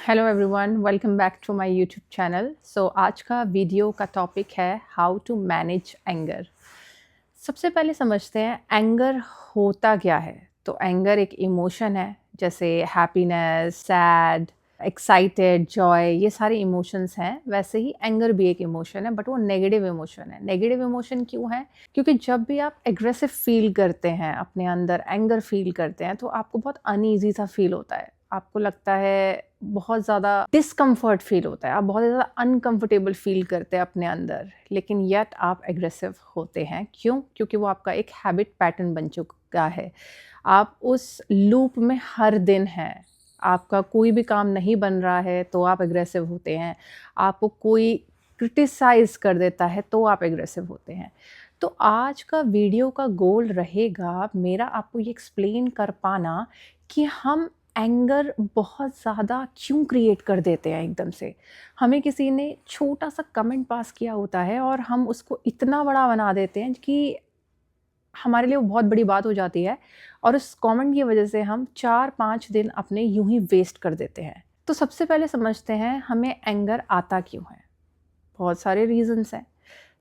Hello everyone, welcome back to my YouTube channel. आज का video का टॉपिक है हाउ टू मैनेज एंगर। सबसे पहले समझते हैं एंगर होता क्या है। तो एंगर एक इमोशन है, जैसे हैप्पीनेस, सैड, एक्साइटेड, जॉय, ये सारे इमोशंस हैं। वैसे ही एंगर भी एक इमोशन है, बट वो नेगेटिव इमोशन है। नेगेटिव इमोशन क्यों है? क्योंकि जब भी आप एग्रेसिव फील करते हैं, अपने अंदर एंगर फील करते हैं, तो आपको बहुत अनईजी सा फील होता है। आपको लगता है बहुत ज़्यादा डिस्कम्फर्ट फील होता है, आप बहुत ज़्यादा अनकंफर्टेबल फील करते हैं अपने अंदर, लेकिन येट आप एग्रेसिव होते हैं। क्यों? क्योंकि वो आपका एक हैबिट पैटर्न बन चुका है। आप उस लूप में हर दिन हैं। आपका कोई भी काम नहीं बन रहा है तो आप एग्रेसिव होते हैं। आपको कोई क्रिटिसाइज़ कर देता है तो आप एग्रेसिव होते हैं। तो आज का वीडियो का गोल रहेगा मेरा आपको ये एक्सप्लेन कर पाना कि हम एंगर बहुत ज़्यादा क्यों क्रिएट कर देते हैं एकदम से। हमें किसी ने छोटा-सा कमेंट पास किया होता है और हम उसको इतना बड़ा बना देते हैं कि हमारे लिए वो बहुत बड़ी बात हो जाती है और उस कमेंट की वज़ह से हम 4-5 दिन अपने यूँ ही वेस्ट कर देते हैं। तो सबसे पहले समझते हैं हमें एंगर आता क्यों है? बहुत सारे रीज़न्स हैं।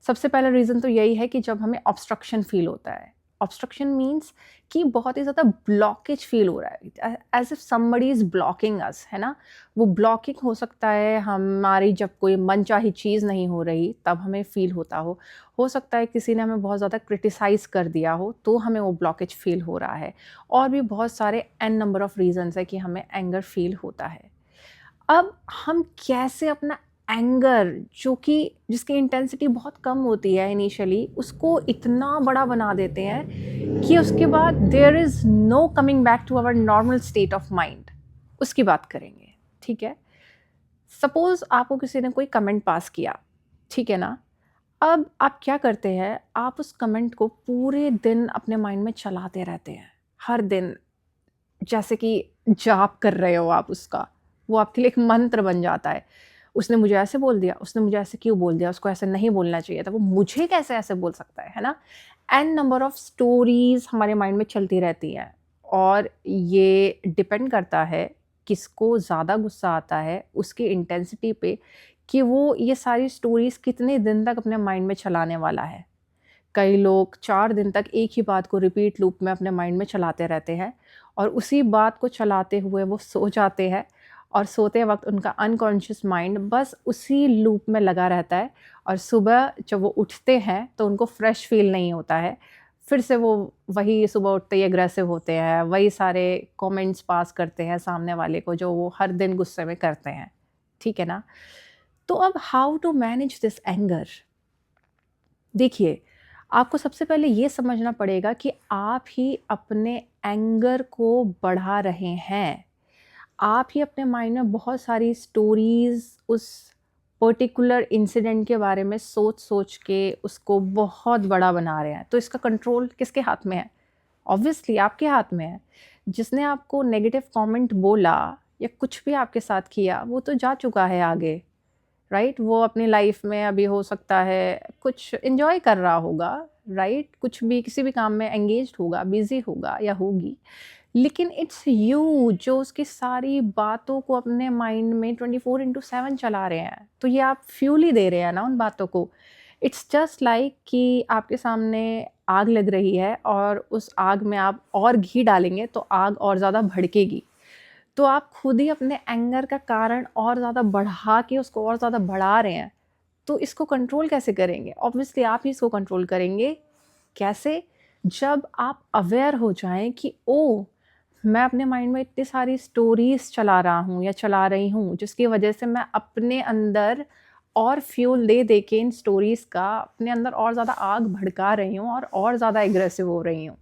सबसे पहला रीज़न तो यही है कि जब हमें ऑब्स्ट्रक्शन फ़ील होता है। ऑब्स्ट्रक्शन मीन्स कि बहुत ही ज़्यादा ब्लॉकेज फ़ील हो रहा है, as if somebody is blocking us, है ना? वो ब्लॉकिंग हो सकता है हमारी, जब कोई मनचाही चीज़ नहीं हो रही तब हमें फ़ील होता हो। हो सकता है किसी ने हमें बहुत ज़्यादा क्रिटिसाइज़ कर दिया हो तो हमें वो ब्लॉकेज फ़ील हो रहा है। और भी बहुत सारे एन नंबर ऑफ़ रीज़न्स हैं कि हमें एंगर फ़ील होता है। अब हम कैसे अपना एंगर, जो कि जिसकी इंटेंसिटी बहुत कम होती है इनिशियली, उसको इतना बड़ा बना देते हैं कि उसके बाद there is no coming back to our normal state of mind. उसकी बात करेंगे, ठीक है? सपोज़ आपको किसी ने कोई कमेंट पास किया, ठीक है ना? अब आप क्या करते हैं, आप उस कमेंट को पूरे दिन अपने माइंड में चलाते रहते हैं, हर दिन। जैसे कि जाप कर रहे हो आप उसका, वो आपके लिए एक मंत्र बन जाता है। उसने मुझे ऐसे बोल दिया, उसने मुझे ऐसे क्यों बोल दिया, उसको ऐसे नहीं बोलना चाहिए था, वो मुझे कैसे ऐसे बोल सकता है ना? एन नंबर ऑफ स्टोरीज़ हमारे माइंड में चलती रहती हैं और ये डिपेंड करता है किसको ज़्यादा गुस्सा आता है, उसकी इंटेंसिटी पे, कि वो ये सारी स्टोरीज़ कितने दिन तक अपने माइंड में चलाने वाला है। कई लोग 4 दिन तक एक ही बात को रिपीट लूप में अपने माइंड में चलाते रहते हैं और उसी बात को चलाते हुए वो सो जाते हैं और सोते वक़्त उनका अनकॉन्शियस माइंड बस उसी लूप में लगा रहता है और सुबह जब वो उठते हैं तो उनको फ्रेश फ़ील नहीं होता है। फिर से वो वही सुबह उठते ही एग्रेसिव होते हैं, वही सारे कमेंट्स पास करते हैं सामने वाले को जो वो हर दिन गुस्से में करते हैं। ठीक है ना? तो अब how to manage this anger? देखिए, आपको सबसे पहले ये समझना पड़ेगा कि आप ही अपने एंगर को बढ़ा रहे हैं। आप ही अपने माइंड में बहुत सारी स्टोरीज़ उस पर्टिकुलर इंसिडेंट के बारे में सोच-सोच के उसको बहुत बड़ा बना रहे हैं। तो इसका कंट्रोल किसके हाथ में है? ऑब्वियसली आपके हाथ में है। जिसने आपको नेगेटिव कमेंट बोला या कुछ भी आपके साथ किया, वो तो जा चुका है आगे। राइट? वो अपनी लाइफ में अभी हो सकता है कुछ एन्जॉय कर रहा होगा, राइट? कुछ भी किसी भी काम में एंगेज्ड होगा, बिज़ी होगा या होगी। लेकिन इट्स यू जो उसकी सारी बातों को अपने माइंड में 24/7 चला रहे हैं। तो ये आप फ्यूल ही दे रहे हैं ना उन बातों को। इट्स जस्ट लाइक कि आपके सामने आग लग रही है और उस आग में आप और घी डालेंगे तो आग और ज़्यादा भड़केगी। तो आप खुद ही अपने एंगर का कारण और ज़्यादा बढ़ा के उसको और ज़्यादा बढ़ा रहे हैं। तो इसको कंट्रोल कैसे करेंगे? ऑब्वियसली आप ही इसको कंट्रोल करेंगे। कैसे? जब आप अवेयर हो जाएँ कि ओह! मैं अपने माइंड में इतनी सारी स्टोरीज़ चला रहा हूँ या चला रही हूँ, जिसकी वजह से मैं अपने अंदर और फ्यूल दे के इन स्टोरीज़ का अपने अंदर और ज़्यादा आग भड़का रही हूँ और ज़्यादा एग्रेसिव हो रही हूँ।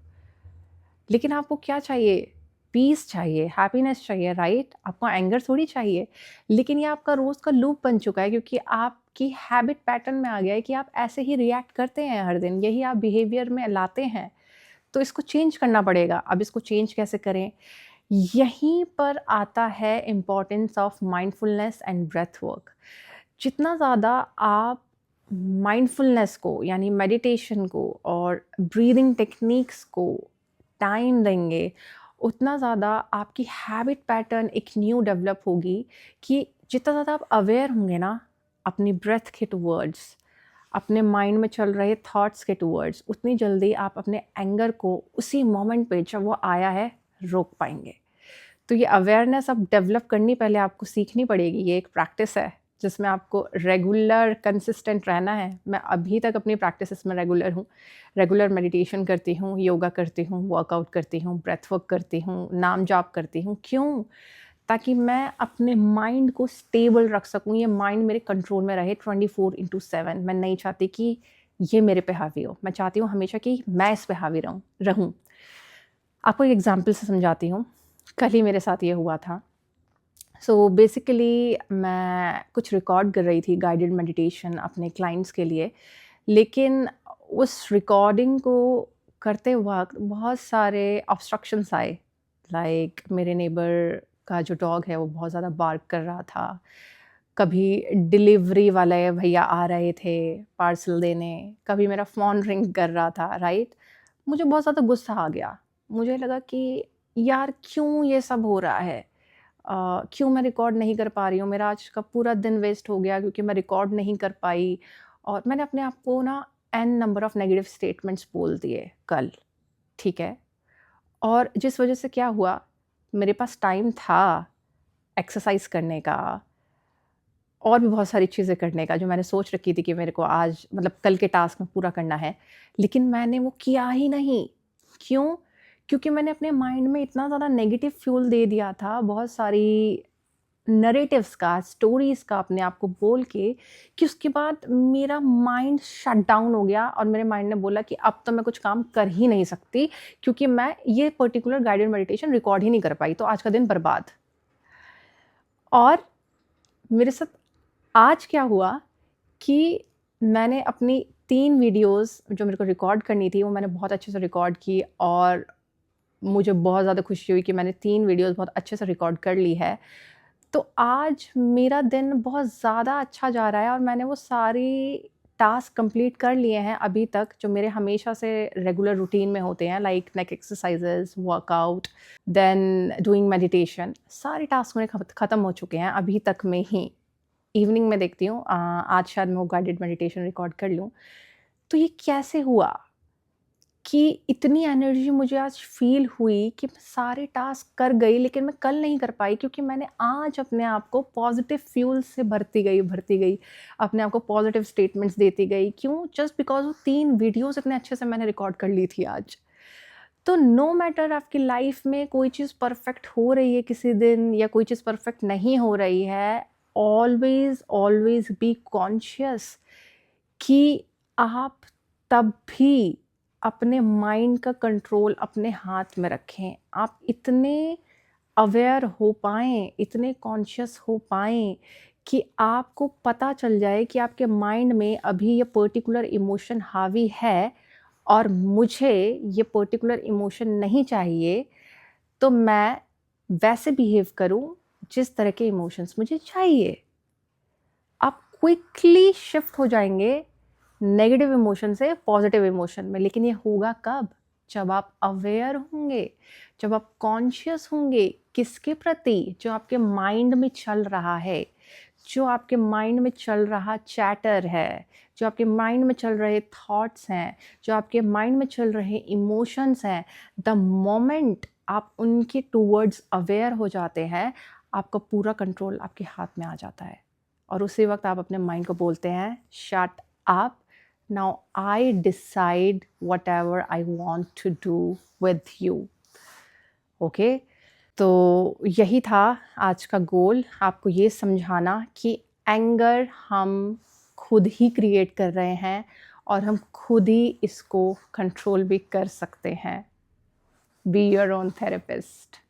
लेकिन आपको क्या चाहिए? पीस चाहिए, हैप्पीनेस चाहिए, राइट? आपको एंगर थोड़ी चाहिए। लेकिन ये आपका रोज़ का लूप बन चुका है क्योंकि आपकी हैबिट पैटर्न में आ गया है कि आप ऐसे ही रिएक्ट करते हैं हर दिन, यही आप बिहेवियर में लाते हैं। तो इसको चेंज करना पड़ेगा। अब इसको चेंज कैसे करें? यहीं पर आता है importance of mindfulness and breath work. जितना ज़्यादा आप माइंडफुलनेस को यानी मेडिटेशन को और ब्रीदिंग टेक्निक्स को टाइम देंगे उतना ज़्यादा आपकी हैबिट पैटर्न एक न्यू डेवलप होगी कि जितना ज़्यादा आप अवेयर होंगे ना अपनी ब्रेथ के टूवर्ड्स, अपने माइंड में चल रहे थॉट्स के टूवर्ड्स, उतनी जल्दी आप अपने एंगर को उसी मोमेंट पे जब वो आया है रोक पाएंगे। तो ये अवेयरनेस अब डेवलप करनी पहले आपको सीखनी पड़ेगी। ये एक प्रैक्टिस है जिसमें आपको रेगुलर कंसिस्टेंट रहना है। मैं अभी तक अपनी प्रैक्टिसेस में रेगुलर हूँ। रेगुलर मेडिटेशन करती हूँ, योगा करती हूँ, वर्कआउट करती हूँ, ब्रेथ वर्क करती हूँ, नाम जाप करती हूँ। क्यों? ताकि मैं अपने माइंड को स्टेबल रख सकूँ, ये माइंड मेरे कंट्रोल में रहे 24/7। मैं नहीं चाहती कि ये मेरे पे हावी हो, मैं चाहती हूँ हमेशा कि मैं इस पे हावी रहूँ। आपको एक एग्जांपल से समझाती हूँ। कल ही मेरे साथ ये हुआ था। सो बेसिकली मैं कुछ रिकॉर्ड कर रही थी गाइडेड मेडिटेशन अपने क्लाइंट्स के लिए, लेकिन उस रिकॉर्डिंग को करते वक़्त बहुत सारे ऑब्स्ट्रक्शंस आए। लाइक मेरे नेबर का जो डॉग है वो बहुत ज़्यादा बार्क कर रहा था। कभी डिलीवरी वाले भैया आ रहे थे पार्सल देने, कभी मेरा फ़ोन रिंग कर रहा था, राइट? मुझे बहुत ज़्यादा गुस्सा आ गया। मुझे लगा कि यार क्यों ये सब हो रहा है? क्यों मैं रिकॉर्ड नहीं कर पा रही हूँ? मेरा आज का पूरा दिन वेस्ट हो गया क्योंकि मैं रिकॉर्ड नहीं कर पाई। और मैंने अपने आप को ना n number of negative statements बोल दिए कल, ठीक है? और जिस वज़ह से क्या हुआ, मेरे पास टाइम था एक्सरसाइज़ करने का और भी बहुत सारी चीज़ें करने का जो मैंने सोच रखी थी कि मेरे को आज मतलब कल के टास्क में पूरा करना है, लेकिन मैंने वो किया ही नहीं। क्यों? क्योंकि मैंने अपने माइंड में इतना ज़्यादा नेगेटिव फ्यूल दे दिया था, बहुत सारी नैरेटिव्स का, स्टोरीज़ का अपने आप को बोल के, कि उसके बाद मेरा माइंड शट डाउन हो गया और मेरे माइंड ने बोला कि अब तो मैं कुछ काम कर ही नहीं सकती क्योंकि मैं ये पर्टिकुलर गाइडेड मेडिटेशन रिकॉर्ड ही नहीं कर पाई, तो आज का दिन बर्बाद। और मेरे साथ आज क्या हुआ कि मैंने अपनी 3 वीडियोज़ जो मेरे को रिकॉर्ड करनी थी, वो मैंने बहुत अच्छे से रिकॉर्ड की और मुझे बहुत ज़्यादा खुशी हुई कि मैंने 3 वीडियोज़ बहुत अच्छे से रिकॉर्ड कर ली है। तो आज मेरा दिन बहुत ज़्यादा अच्छा जा रहा है और मैंने वो सारी टास्क कंप्लीट कर लिए हैं अभी तक, जो मेरे हमेशा से रेगुलर रूटीन में होते हैं, like neck exercises, workout, then doing meditation. सारे टास्क मेरे ख़त्म हो चुके हैं अभी तक में ही। इवनिंग में देखती हूँ आज शायद मैं वो गाइडेड मेडिटेशन रिकॉर्ड कर लूँ। तो ये कैसे हुआ कि इतनी एनर्जी मुझे आज फ़ील हुई कि मैं सारे टास्क कर गई, लेकिन मैं कल नहीं कर पाई क्योंकि मैंने आज अपने आप को पॉज़िटिव फ्यूल से भरती गई, अपने आप को पॉज़िटिव स्टेटमेंट्स देती गई। क्यों? जस्ट बिकॉज़ वो 3 वीडियोज़ इतने अच्छे से मैंने रिकॉर्ड कर ली थी आज। तो नो मैटर आपकी लाइफ में कोई चीज़ परफेक्ट हो रही है किसी दिन या कोई चीज़ परफेक्ट नहीं हो रही है, ऑलवेज़ बी कॉन्शियस कि आप तब भी अपने माइंड का कंट्रोल अपने हाथ में रखें। आप इतने अवेयर हो पाएँ, इतने कॉन्शियस हो पाएँ कि आपको पता चल जाए कि आपके माइंड में अभी ये पर्टिकुलर इमोशन हावी है और मुझे ये पर्टिकुलर इमोशन नहीं चाहिए, तो मैं वैसे बिहेव करूँ जिस तरह के इमोशंस मुझे चाहिए। आप क्विकली शिफ्ट हो जाएँगे नेगेटिव इमोशन से पॉजिटिव इमोशन में, लेकिन ये होगा कब? जब आप अवेयर होंगे, जब आप कॉन्शियस होंगे किसके प्रति? जो आपके माइंड में चल रहा है, जो आपके माइंड में चल रहा चैटर है, जो आपके माइंड में चल रहे थॉट्स हैं, जो आपके माइंड में चल रहे इमोशंस हैं। द मोमेंट आप उनके टूवर्ड्स अवेयर हो जाते हैं, आपका पूरा कंट्रोल आपके हाथ में आ जाता है और उसी वक़्त आप अपने माइंड को बोलते हैं, shut up, now I decide whatever I want to do with you. Okay? तो यही था आज का गोल, आपको ये समझाना कि एंगर हम खुद ही क्रिएट कर रहे हैं और हम खुद ही इसको कंट्रोल भी कर सकते हैं। Be your own therapist.